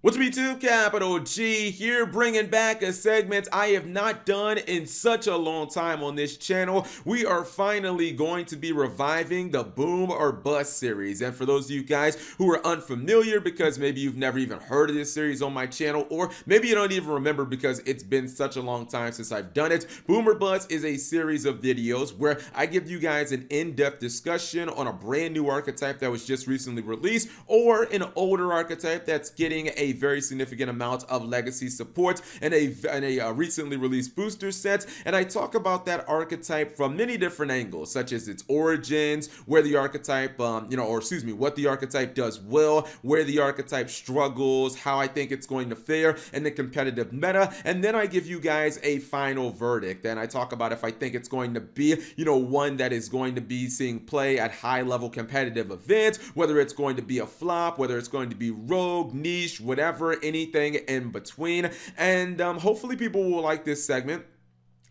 What's up YouTube, Capital G here, bringing back a segment I have not done in such a long time on this channel. We are finally going to be reviving the Boom or Bust series. And for those of you guys who are unfamiliar, because maybe you've never even heard of this series on my channel, or maybe you don't even remember because it's been such a long time since I've done it, Boom or Bust is a series of videos where I give you guys an in-depth discussion on a brand new archetype that was just recently released, or an older archetype that's getting a very significant amount of legacy support and a recently released booster set. And I talk about that archetype from many different angles, such as its origins, where the archetype what the archetype does well, where the archetype struggles, how I think it's going to fare in the competitive meta, and then I give you guys a final verdict. And I talk about if I think it's going to be one that is going to be seeing play at high level competitive events, whether it's going to be a flop, whether it's going to be rogue, niche, whatever, anything in between. And hopefully people will like this segment.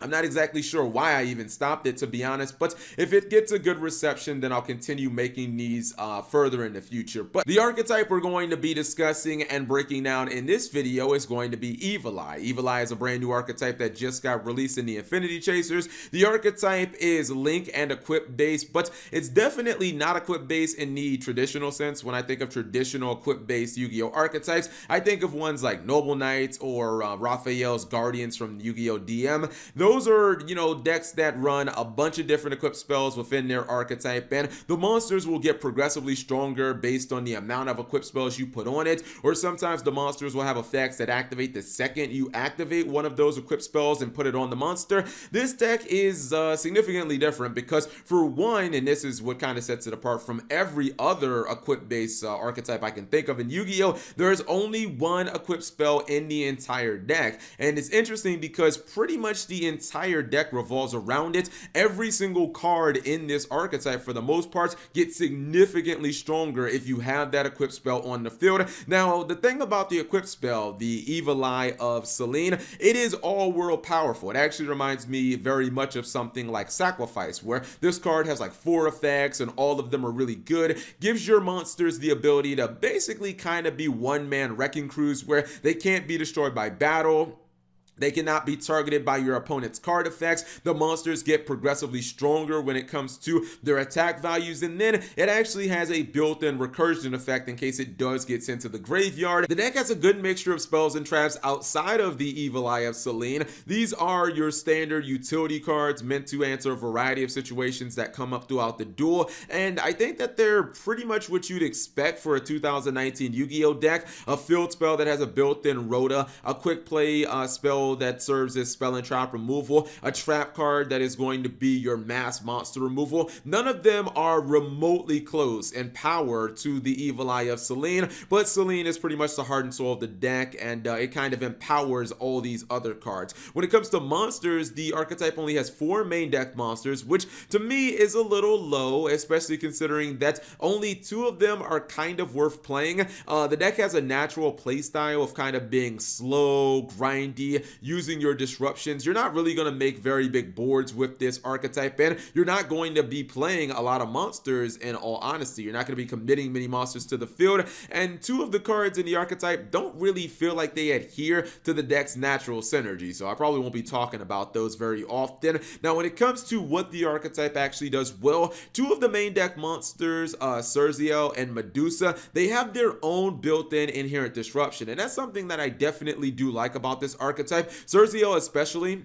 I'm not exactly sure why I even stopped it, to be honest, but if it gets a good reception, then I'll continue making these further in the future. But the archetype we're going to be discussing and breaking down in this video is going to be Evil Eye. Evil Eye is a brand new archetype that just got released in the Infinity Chasers. The archetype is link and equip based, but it's definitely not equip based in the traditional sense. When I think of traditional equip based Yu-Gi-Oh archetypes, I think of ones like Noble Knights or Raphael's Guardians from Yu-Gi-Oh DM. Those are, decks that run a bunch of different equip spells within their archetype, and the monsters will get progressively stronger based on the amount of equip spells you put on it, or sometimes the monsters will have effects that activate the second you activate one of those equip spells and put it on the monster. This deck is significantly different because, for one, and this is what kind of sets it apart from every other equip-based archetype I can think of in Yu-Gi-Oh, there's only one equip spell in the entire deck, and it's interesting because pretty much the entire deck revolves around it. Every single card in this archetype, for the most part, gets significantly stronger if you have that equip spell on the field. Now, the thing about the equip spell, the Evil Eye of Selene, it is all world powerful. It actually reminds me very much of something like Sacrifice, where this card has like 4 effects and all of them are really good. Gives your monsters the ability to basically kind of be one-man wrecking crews where they can't be destroyed by battle. They cannot be targeted by your opponent's card effects. The monsters get progressively stronger when it comes to their attack values, and then it actually has a built-in recursion effect in case it does get sent to the graveyard. The deck has a good mixture of spells and traps outside of the Evil Eye of Selene. These are your standard utility cards meant to answer a variety of situations that come up throughout the duel, and I think that they're pretty much what you'd expect for a 2019 Yu-Gi-Oh deck. A field spell that has a built-in Rhoda, a quick play spell that serves as spell and trap removal, a trap card that is going to be your mass monster removal. None of them are remotely close in power to the Evil Eye of Selene, but Selene is pretty much the heart and soul of the deck, and it kind of empowers all these other cards. When it comes to monsters, the archetype only has 4 main deck monsters, which to me is a little low, especially considering that only 2 of them are kind of worth playing. The deck has a natural playstyle of kind of being slow, grindy, using your disruptions. You're not really going to make very big boards with this archetype, and you're not going to be playing a lot of monsters. In all honesty, you're not going to be committing many monsters to the field, and 2 of the cards in the archetype don't really feel like they adhere to the deck's natural synergy, so I probably won't be talking about those very often. Now, when it comes to what the archetype actually does well, 2 of the main deck monsters, Cerziel and Medusa, they have their own built-in inherent disruption, and that's something that I definitely do like about this archetype. Cerziel especially,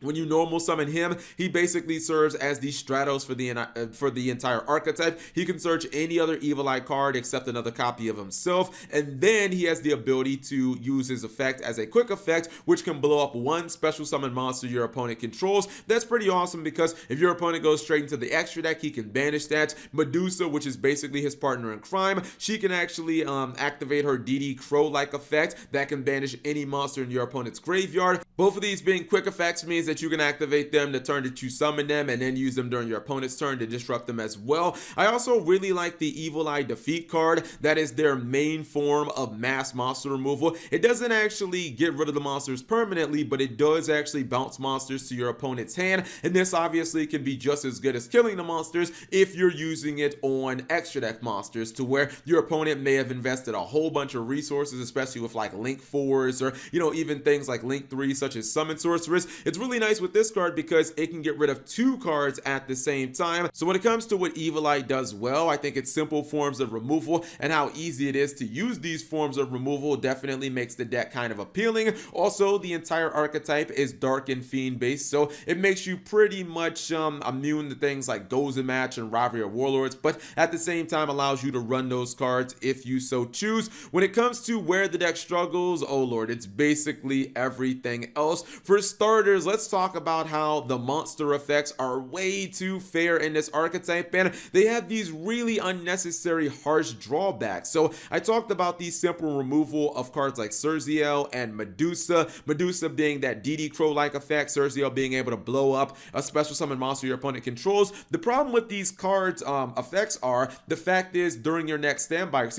when you normal summon him, he basically serves as the Stratos for the entire archetype. He can search any other Evil Eye card except another copy of himself, and then he has the ability to use his effect as a quick effect, which can blow up 1 special summon monster your opponent controls. That's pretty awesome because if your opponent goes straight into the extra deck, he can banish that. Medusa, which is basically his partner in crime, she can actually activate her DD Crow-like effect that can banish any monster in your opponent's graveyard. Both of these being quick effects means that you can activate them the turn that you summon them and then use them during your opponent's turn to disrupt them as well. I also really like the Evil Eye Defeat card. That is their main form of mass monster removal. It doesn't actually get rid of the monsters permanently, but it does actually bounce monsters to your opponent's hand, and this obviously can be just as good as killing the monsters if you're using it on extra deck monsters, to where your opponent may have invested a whole bunch of resources, especially with like Link 4s or even things like Link 3 such as Summon Sorceress. It's really nice with this card because it can get rid of 2 cards at the same time. So when it comes to what Evil Eye does well, I think it's simple forms of removal, and how easy it is to use these forms of removal definitely makes the deck kind of appealing. Also, the entire archetype is Dark and Fiend based, so it makes you pretty much immune to things like Gozen Match and Rivalry of Warlords, but at the same time allows you to run those cards if you so choose. When it comes to where the deck struggles, oh lord, it's basically everything else. For starters, let's talk about how the monster effects are way too fair in this archetype, and they have these really unnecessary harsh drawbacks. So I talked about the simple removal of cards like Surziel and Medusa. Medusa being that DD Crow-like effect, Surziel being able to blow up a special summon monster your opponent controls. The problem with these cards effects are, the fact is during the next standby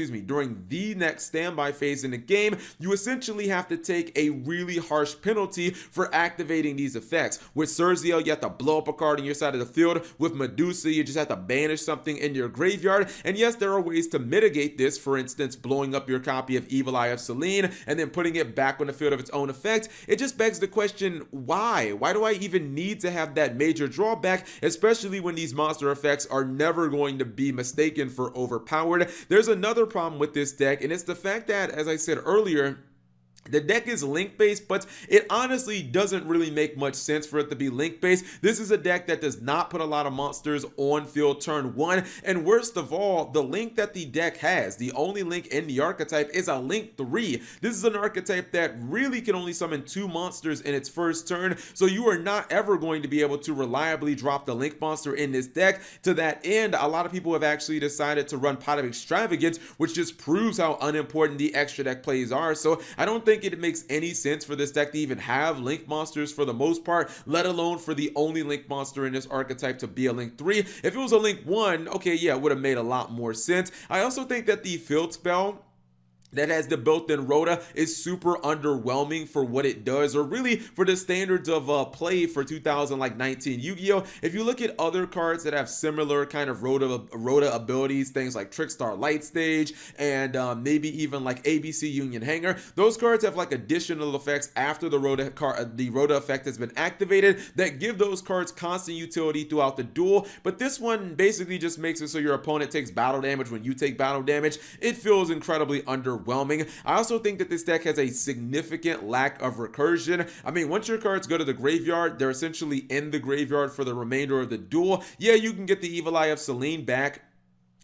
phase in the game, you essentially have to take a really harsh penalty for activating these effects. With Surziel, you have to blow up a card on your side of the field. With Medusa, you just have to banish something in your graveyard. And yes, there are ways to mitigate this, for instance, blowing up your copy of Evil Eye of Selene and then putting it back on the field of its own effect. It just begs the question, why? Why do I even need to have that major drawback, especially when these monster effects are never going to be mistaken for overpowered? There's another problem with this deck, and it's the fact that, as I said earlier, the deck is link-based, but it honestly doesn't really make much sense for it to be link-based. This is a deck that does not put a lot of monsters on field turn 1, and worst of all, the link that the deck has, the only link in the archetype, is a Link 3. This is an archetype that really can only summon 2 monsters in its first turn, so you are not ever going to be able to reliably drop the link monster in this deck. To that end, a lot of people have actually decided to run Pot of Extravagance, which just proves how unimportant the extra deck plays are. So I don't think it makes any sense for this deck to even have link monsters for the most part, let alone for the only link monster in this archetype to be a Link 3. If it was a Link 1, okay, yeah, it would have made a lot more sense. I also think that the field spell that has the built-in Rhoda is super underwhelming for what it does, or really for the standards of play for 2019 Yu-Gi-Oh! If you look at other cards that have similar kind of Rhoda abilities, things like Trickstar Light Stage and maybe even like ABC Union Hanger, those cards have like additional effects after the Rhoda effect has been activated that give those cards constant utility throughout the duel. But this one basically just makes it so your opponent takes battle damage when you take battle damage. It feels incredibly underwhelming. I also think that this deck has a significant lack of recursion. I mean, once your cards go to the graveyard, they're essentially in the graveyard for the remainder of the duel. Yeah, you can get the Evil Eye of Selene back,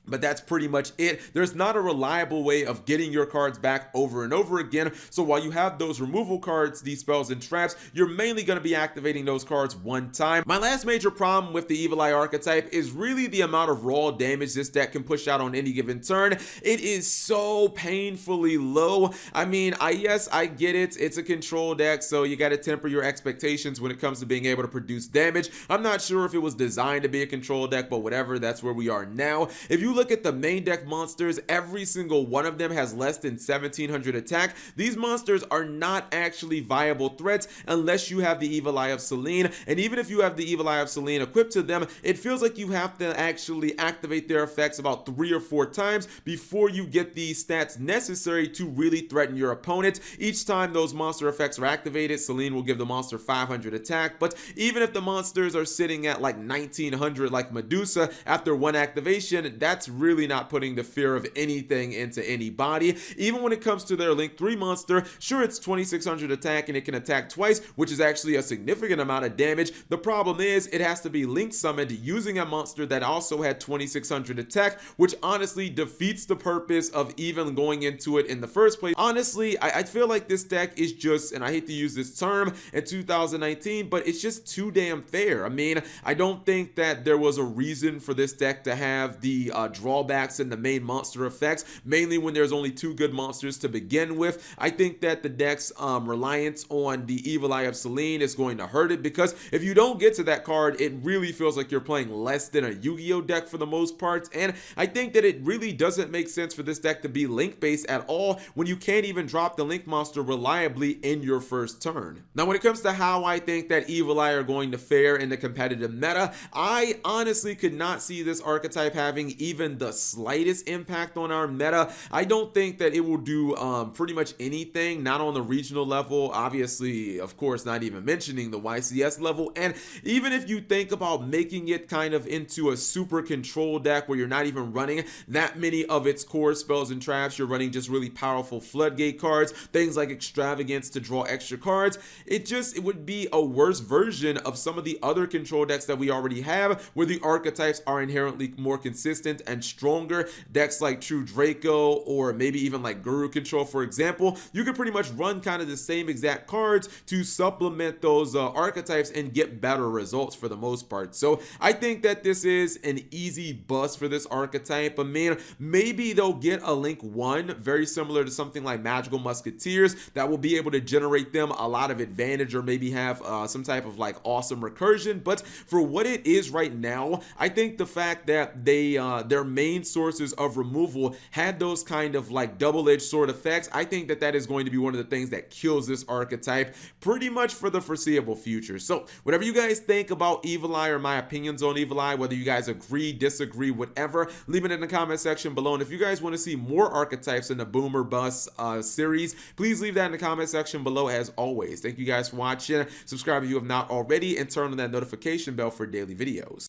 but that's pretty much it. There's not a reliable way of getting your cards back over and over again. So while you have those removal cards, these spells and traps, you're mainly going to be activating those cards one time. My last major problem with the Evil Eye archetype is really the amount of raw damage this deck can push out on any given turn. It is so painfully low. I mean, yes, I get it. It's a control deck, so you got to temper your expectations when it comes to being able to produce damage. I'm not sure if it was designed to be a control deck, but whatever, that's where we are now. If you look at the main deck monsters, every single one of them has less than 1700 attack. These monsters are not actually viable threats unless you have the Evil Eye of Selene, and even if you have the Evil Eye of Selene equipped to them, it feels like you have to actually activate their effects about 3 or 4 times before you get the stats necessary to really threaten your opponent. Each time those monster effects are activated, Selene will give the monster 500 attack, but even if the monsters are sitting at like 1900 like Medusa after 1 activation, that's really not putting the fear of anything into anybody. Even when it comes to their Link 3 monster, sure, it's 2600 attack and it can attack twice, which is actually a significant amount of damage. The problem is it has to be link summoned using a monster that also had 2600 attack, which honestly defeats the purpose of even going into it in the first place. Honestly, I feel like this deck is just, and I hate to use this term in 2019, but it's just too damn fair. I mean, I don't think that there was a reason for this deck to have the drawbacks in the main monster effects, mainly when there's only 2 good monsters to begin with. I think that the deck's reliance on the Evil Eye of Selene is going to hurt it, because if you don't get to that card, it really feels like you're playing less than a Yu-Gi-Oh deck for the most part, and I think that it really doesn't make sense for this deck to be Link based at all when you can't even drop the Link monster reliably in your first turn. Now, when it comes to how I think that Evil Eye are going to fare in the competitive meta, I honestly could not see this archetype having even the slightest impact on our meta. I don't think that it will do pretty much anything, not on the regional level, obviously, of course, not even mentioning the YCS level, and even if you think about making it kind of into a super control deck where you're not even running that many of its core spells and traps, you're running just really powerful floodgate cards, things like Extravagance to draw extra cards, it would be a worse version of some of the other control decks that we already have, where the archetypes are inherently more consistent and stronger. Decks like True Draco, or maybe even like Guru Control, for example, you could pretty much run kind of the same exact cards to supplement those archetypes and get better results for the most part. So I think that this is an easy bust for this archetype. I mean, maybe they'll get a Link 1 very similar to something like Magical Musketeers that will be able to generate them a lot of advantage, or maybe have some type of like awesome recursion. But for what it is right now, I think the fact that they their main sources of removal had those kind of like double-edged sword effects, I think that that is going to be one of the things that kills this archetype pretty much for the foreseeable future. So whatever you guys think about Evil Eye, or my opinions on Evil Eye, whether you guys agree, disagree, whatever, leave it in the comment section below. And if you guys want to see more archetypes in the Boom or Bust series, please leave that in the comment section below as always. Thank you guys for watching. Subscribe if you have not already, and turn on that notification bell for daily videos.